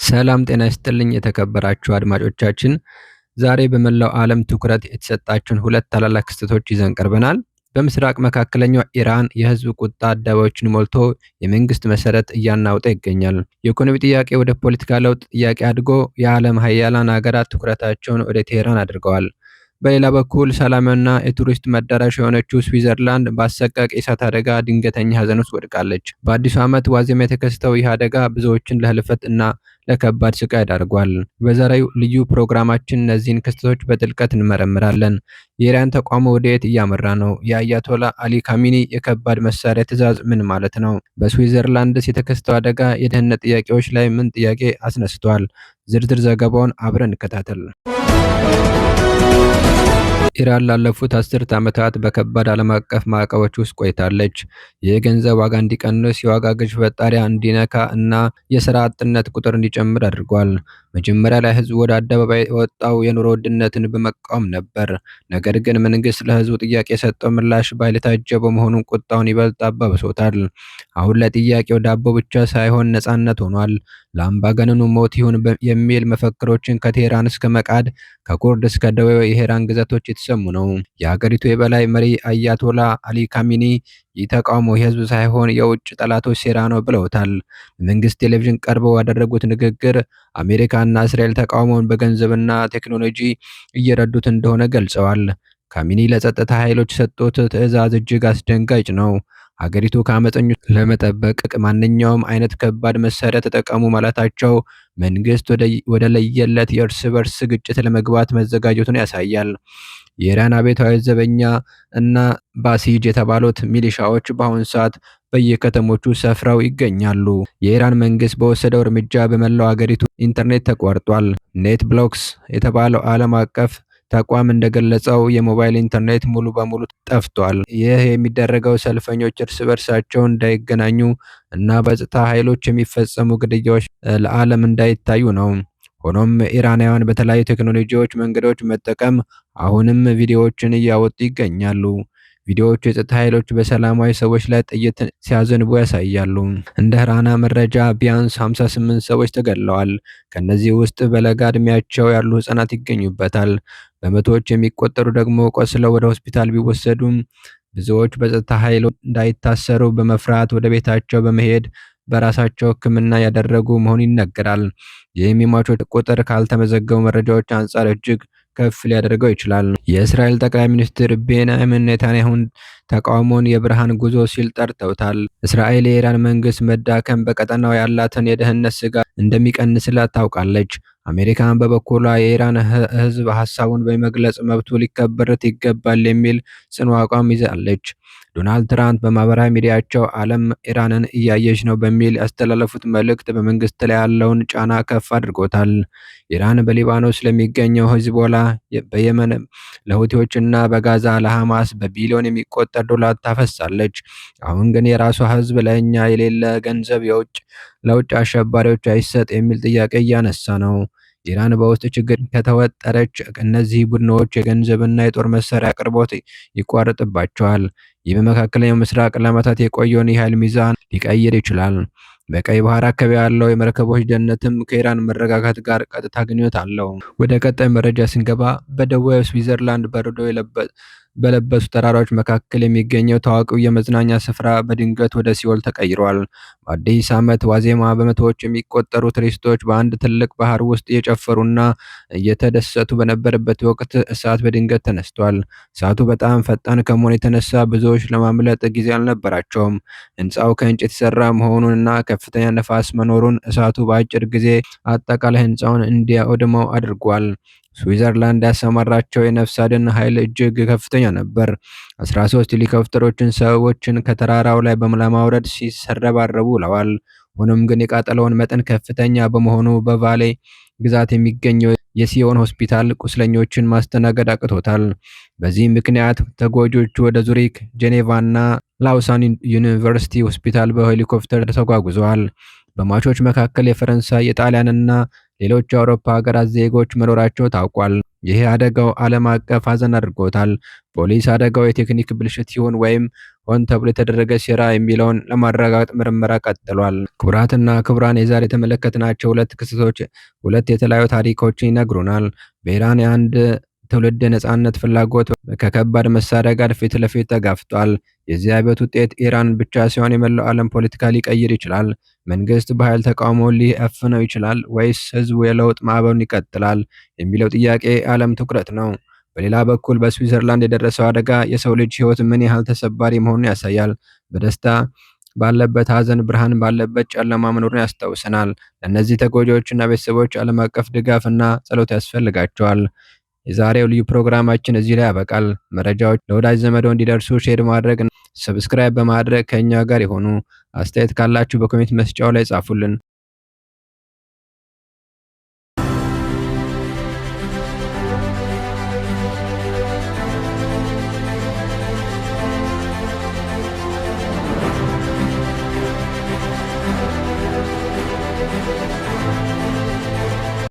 ሰላም ጤና ይስጥልኝ የተከበራችሁ አድማጮቻችን፣ ዛሬ በመላው ዓለም ትኩረት የተሰጣቸውን ሁለት ታላላቅ ክስተቶች ይዘን ቀርበናል። በምስራቅ መካከለኛው ኢራን የህዝብ ቁጣ አደባባዮችን ሞልቶ የመንግስት መሰረት እያናወጠ ይገኛል። የኢኮኖሚ ጥያቄ ወደ ፖለቲካ ለውጥ ጥያቄ አድጎ የዓለም ሀያላን ሀገራት ትኩረታቸውን ወደ ቴህራን አድርገዋል። በሌላ በኩል ሰላማዊና የቱሪስት መዳረሻ የሆነችው ስዊዘርላንድ በአሰቃቂ የእሳት አደጋ ድንገተኛ ሀዘን ውስጥ ወድቃለች። በአዲሱ ዓመት ዋዜማ የተከሰተው ይህ አደጋ ብዙዎችን ለህልፈት እና ለከባድ ስቃይ አዳርጓል። በዛሬው ልዩ ፕሮግራማችን እነዚህን ክስተቶች በጥልቀት እንመረምራለን። የኢራን ተቋሙ ወደየት እያመራ ነው? የአያቶላ አሊ ካሚኒ የከባድ መሳሪያ ትዕዛዝ ምን ማለት ነው? በስዊዘርላንድስ የተከሰተው አደጋ የደህንነት ጥያቄዎች ላይ ምን ጥያቄ አስነስቷል? ዝርዝር ዘገባውን አብረን እንከታተል። ኢራን ላለፉት አስርት ዓመታት በከባድ ዓለም አቀፍ ማዕቀቦች ውስጥ ቆይታለች። የገንዘብ ዋጋ እንዲቀንስ፣ የዋጋ ግሽበት ጣሪያ እንዲነካ እና የሥራ አጥነት ቁጥር እንዲጨምር አድርጓል። መጀመሪያ ላይ ህዝቡ ወደ አደባባይ የወጣው የኑሮ ውድነትን በመቃወም ነበር። ነገር ግን መንግስት ለህዝቡ ጥያቄ የሰጠው ምላሽ በኃይል የታጀበ መሆኑን ቁጣውን ይበልጥ አባብሶታል። አሁን ላይ ጥያቄው ዳቦ ብቻ ሳይሆን ነጻነት ሆኗል። ለአምባገነኑ ሞት ይሁን የሚል መፈክሮችን ከቴህራን እስከ መቃድ፣ ከኩርድ እስከ ደቡብ የኢራን ግዛቶች የተሰሙ ነው። የሀገሪቱ የበላይ መሪ አያቶላ አሊ ካሚኒ ይህ ተቃውሞ የህዝብ ሳይሆን የውጭ ጠላቶች ሴራ ነው ብለውታል። መንግስት ቴሌቪዥን ቀርበው ያደረጉት ንግግር አሜሪካና እስራኤል ተቃውሞውን በገንዘብና ቴክኖሎጂ እየረዱት እንደሆነ ገልጸዋል። ካሚኒ ለጸጥታ ኃይሎች የሰጡት ትዕዛዝ እጅግ አስደንጋጭ ነው። ሀገሪቱ ከአመፀኞች ለመጠበቅ ማንኛውም አይነት ከባድ መሳሪያ ተጠቀሙ ማለታቸው መንግስት ወደ ለየለት የእርስ በርስ ግጭት ለመግባት መዘጋጀቱን ያሳያል። የኢራን አብዮታዊ ዘበኛ እና ባሲጅ የተባሉት ሚሊሻዎች በአሁኑ ሰዓት በየከተሞቹ ሰፍረው ይገኛሉ። የኢራን መንግስት በወሰደው እርምጃ በመላው ሀገሪቱ ኢንተርኔት ተቋርጧል። ኔት ብሎክስ የተባለው ዓለም አቀፍ ተቋም እንደገለጸው የሞባይል ኢንተርኔት ሙሉ በሙሉ ጠፍቷል። ይህ የሚደረገው ሰልፈኞች እርስ በርሳቸው እንዳይገናኙ እና በጸጥታ ኃይሎች የሚፈጸሙ ግድያዎች ለዓለም እንዳይታዩ ነው። ሆኖም ኢራናውያን በተለያዩ ቴክኖሎጂዎች መንገዶች መጠቀም አሁንም ቪዲዮዎችን እያወጡ ይገኛሉ። ቪዲዮዎቹ የጸጥታ ኃይሎች በሰላማዊ ሰዎች ላይ ጥይት ሲያዘንቡ ያሳያሉ። እንደ ራና መረጃ ቢያንስ 58 ሰዎች ተገድለዋል። ከነዚህ ውስጥ በለጋ እድሜያቸው ያሉ ህጻናት ይገኙበታል። በመቶዎች የሚቆጠሩ ደግሞ ቆስለው ወደ ሆስፒታል ቢወሰዱም ብዙዎች በጸጥታ ኃይሎች እንዳይታሰሩ በመፍራት ወደ ቤታቸው በመሄድ በራሳቸው ሕክምና ያደረጉ መሆኑ ይነገራል። ይህም የሟቾች ቁጥር ካልተመዘገቡ መረጃዎች አንጻር እጅግ ከፍ ሊያደርገው ይችላል። የእስራኤል ጠቅላይ ሚኒስትር ቤንያሚን ኔታንያሁን ተቃውሞን የብርሃን ጉዞ ሲል ጠርተውታል። እስራኤል የኢራን መንግስት መዳከም በቀጠናው ያላትን የደህንነት ስጋት እንደሚቀንስላት ታውቃለች። አሜሪካን በበኩሏ የኢራን ህዝብ ሀሳቡን በመግለጽ መብቱ ሊከበርለት ይገባል የሚል ጽኑ አቋም ይዛለች። ዶናልድ ትራምፕ በማህበራዊ ሚዲያቸው ዓለም ኢራንን እያየች ነው በሚል ያስተላለፉት መልእክት በመንግስት ላይ ያለውን ጫና ከፍ አድርጎታል። ኢራን በሊባኖስ ለሚገኘው ሂዝቦላ፣ በየመን ለሁቲዎችና በጋዛ ለሐማስ በቢሊዮን የሚቆጠር ዶላር ታፈሳለች። አሁን ግን የራሷ ህዝብ ለእኛ የሌለ ገንዘብ ለውጭ አሸባሪዎች አይሰጥ የሚል ጥያቄ እያነሳ ነው። ኢራን በውስጥ ችግር ከተወጠረች እነዚህ ቡድኖች የገንዘብና የጦር መሳሪያ አቅርቦት ይቋረጥባቸዋል። ይህ በመካከለኛው ምስራቅ ለዓመታት የቆየውን የኃይል ሚዛን ሊቀይር ይችላል። በቀይ ባህር አካባቢ ያለው የመርከቦች ደህንነትም ከኢራን መረጋጋት ጋር ቀጥታ ግንኙነት አለው። ወደ ቀጣይ መረጃ ስንገባ በደቡብ ስዊዘርላንድ በረዶ በለበሱ ተራራዎች መካከል የሚገኘው ታዋቂው የመዝናኛ ስፍራ በድንገት ወደ ሲኦል ተቀይሯል። በአዲስ ዓመት ዋዜማ በመቶዎች የሚቆጠሩ ቱሪስቶች በአንድ ትልቅ ባህር ውስጥ እየጨፈሩና እየተደሰቱ በነበረበት ወቅት እሳት በድንገት ተነስቷል። እሳቱ በጣም ፈጣን ከመሆኑ የተነሳ ብዙዎች ለማምለጥ ጊዜ አልነበራቸውም። ህንፃው ከእንጨት የተሰራ መሆኑንና ከፍተኛ ነፋስ መኖሩን እሳቱ በአጭር ጊዜ አጠቃላይ ህንፃውን እንዲያወድመው አድርጓል። ስዊዘርላንድ ያሰማራቸው የነፍስ አድን ኃይል እጅግ ከፍተኛ ነበር። 13 ሄሊኮፕተሮችን ሰዎችን ከተራራው ላይ ለማውረድ ሲሰረባረቡ ውለዋል። ሆኖም ግን የቃጠሎውን መጠን ከፍተኛ በመሆኑ በቫሌ ግዛት የሚገኘው የሲዮን ሆስፒታል ቁስለኞችን ማስተናገድ አቅቶታል። በዚህ ምክንያት ተጎጂዎቹ ወደ ዙሪክ፣ ጄኔቫ እና ላውሳን ዩኒቨርሲቲ ሆስፒታል በሄሊኮፕተር ተጓጉዘዋል። በሟቾች መካከል የፈረንሳይ፣ የጣሊያንና ሌሎች የአውሮፓ ሀገራት ዜጎች መኖራቸው ታውቋል። ይህ አደጋው ዓለም አቀፍ ሐዘን አድርጎታል። ፖሊስ አደጋው የቴክኒክ ብልሽት ይሁን ወይም ሆን ተብሎ የተደረገ ሴራ የሚለውን ለማረጋገጥ ምርመራ ቀጥሏል። ክቡራትና ክቡራን የዛሬ የተመለከትናቸው ሁለት ክስተቶች ሁለት የተለያዩ ታሪኮችን ይነግሩናል። በኢራን የአንድ ትውልድ የነጻነት ፍላጎት ከከባድ መሳሪያ ጋር ፊት ለፊት ተጋፍጧል። የዚህ አብዮት ውጤት ኢራን ብቻ ሳይሆን የመላው ዓለም ፖለቲካ ሊቀይር ይችላል። መንግስት በኃይል ተቃውሞውን ሊያፍነው ይችላል ወይስ ህዝቡ የለውጥ ማዕበሉን ይቀጥላል የሚለው ጥያቄ ዓለም ትኩረት ነው። በሌላ በኩል በስዊዘርላንድ የደረሰው አደጋ የሰው ልጅ ህይወት ምን ያህል ተሰባሪ መሆኑን ያሳያል። በደስታ ባለበት ሀዘን፣ ብርሃን ባለበት ጨለማ መኖሩን ያስታውሰናል። ለእነዚህ ተጎጂዎችና ቤተሰቦች ዓለም አቀፍ ድጋፍና ጸሎት ያስፈልጋቸዋል። የዛሬው ልዩ ፕሮግራማችን እዚህ ላይ ያበቃል። መረጃዎች ለወዳጅ ዘመዶ እንዲደርሱ ሼር ማድረግ፣ ሰብስክራይብ በማድረግ ከኛ ጋር የሆኑ አስተያየት ካላችሁ በኮሜንት መስጫው ላይ ጻፉልን።